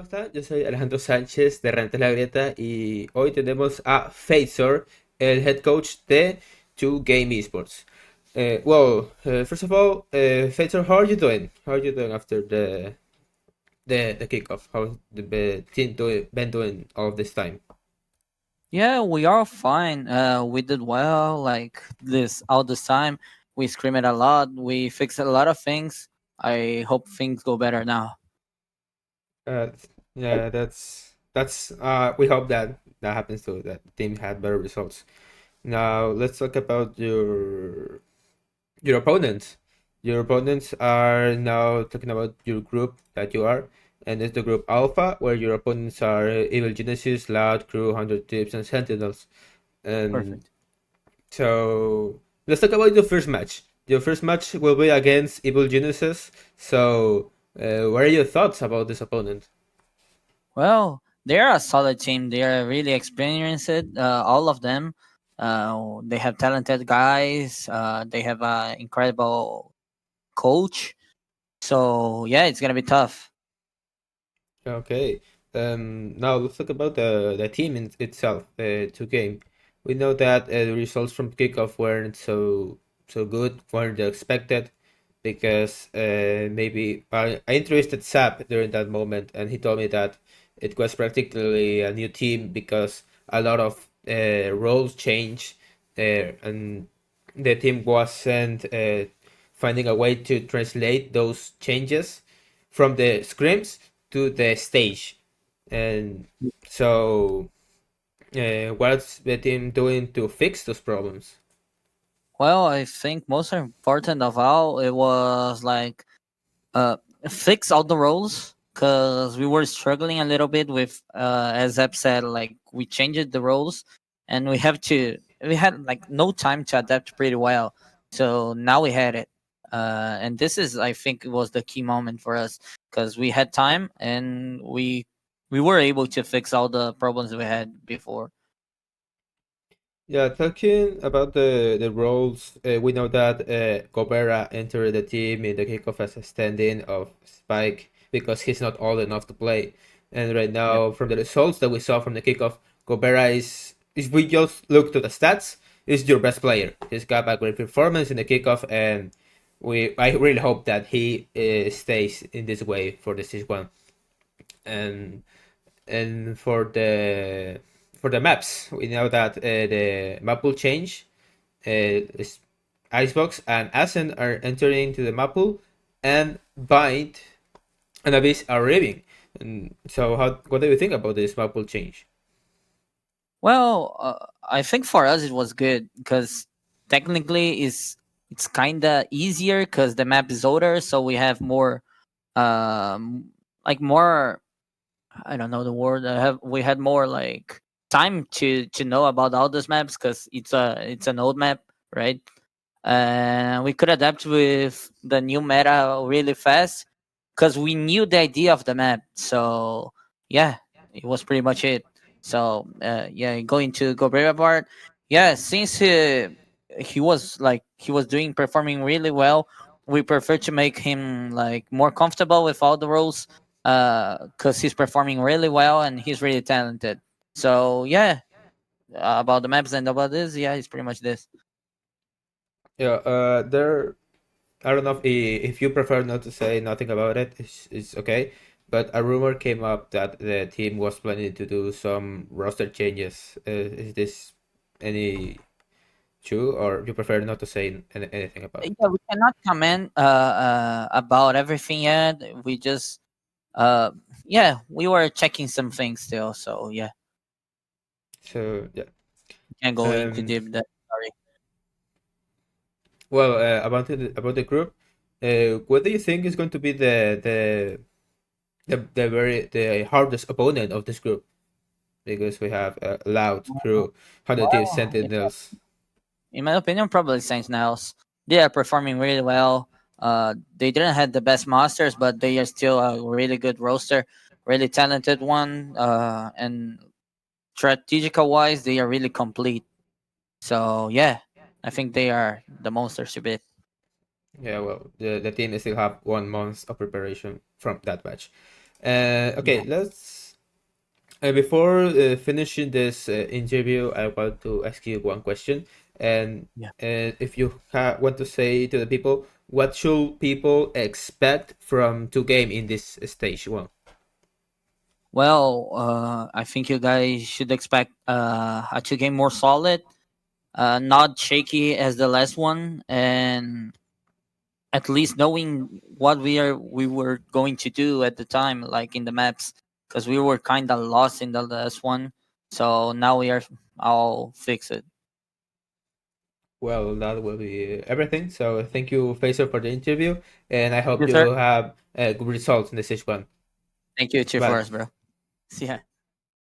¿Cómo están? Yo soy Alejandro Sánchez de La Grieta y hoy tenemos a faithz0r, el head coach de 2Game Esports. First of all, faithz0r, how are you doing? How are you doing after the kickoff? How's the team been doing all this time? Yeah, we are fine. We did well. Like this all this time, we screamed a lot. We fixed a lot of things. I hope things go better now. Uh, yeah, that's we hope that that happens too. That the team had better results. Now let's talk about your opponents. Your opponents are now talking about your group that you are, and it's the group Alpha, where your opponents are Evil Genesis, Loud, Crew, 100 Tips, and Sentinels. And Perfect. so let's talk about the first match. Your first match will be against Evil Genesis. So, what are your thoughts about this opponent? Well, they're a solid team. They are really experienced. All of them. They have talented guys. They have an incredible coach. So yeah, it's gonna be tough. Okay. Now let's talk about the team itself, the two game. We know that the results from kickoff weren't so good, weren't expected, because maybe I interested Sap during that moment, and he told me that it was practically a new team because a lot of roles changed there, and the team wasn't finding a way to translate those changes from the scrims to the stage. And so, what's the team doing to fix those problems? Well, I think most important of all, it was like uh fix all the roles because we were struggling a little bit with as Zeb said, like we changed the roles and we had like no time to adapt pretty well, so now we had it. And this is, I think, it was the key moment for us because we had time and we were able to fix all the problems we had before. Yeah, talking about the roles, we know that Gobera entered the team in the kickoff as a stand-in of Spike because he's not old enough to play. And right Yeah. now, from the results that we saw from the kickoff, Gobera is, if we just look to the stats, is your best player. He's got a great performance in the kickoff, and I really hope that he stays in this way for the season one. And and for the maps, we know that the map will change. Is Icebox and Ascent are entering into the map pool, and Bind and Abyss are leaving. And so, what do you think about this map pool change? Well, I think for us it was good because technically it's kind of easier because the map is older, so we have more, um, like more. I don't know the word. We had more like time to know about all those maps because it's an old map, right? And we could adapt with the new meta really fast because we knew the idea of the map. So yeah, it was pretty much it. So yeah, going to Gobrera part, yeah, since he was doing performing really well, we prefer to make him like more comfortable with all the roles because he's performing really well and he's really talented. So yeah, about the maps and about this, yeah, it's pretty much this. Yeah, there. I don't know if you prefer not to say nothing about it. It's okay. But a rumor came up that the team was planning to do some roster changes. Is this any true, or you prefer not to say anything about it? Yeah, we cannot comment about everything yet. We just uh yeah, we were checking some things still. So yeah, So yeah. can't go into Um. deep that. Sorry. Well, about the group, what do you think is going to be the hardest opponent of this group? Because we have Loud, Crew, Hundred Thieves, Well, Sentinels. in my opinion, probably Saints Nails. They are performing really well. They didn't have the best masters, but they are still a really good roster, really talented one. And strategical wise, they are really complete. So yeah, I think they are the monsters to beat. Yeah, well, the team still have 1 month of preparation from that match. Okay, Yeah. let's. Before finishing this interview, I want to ask you one question. And Yeah. if you want to say to the people, what should people expect from two game in this stage one? Well, I think you guys should expect a two game more solid, not shaky as the last one, and at least knowing what we were going to do at the time, like in the maps, because we were kind of lost in the last one. So now we are all fixed. Well, that will be everything. So thank you, faithz0r, for the interview, and I Thank hope you, you sir. have good results in this one. Thank you. Cheer for Bye. us, bro. See ya.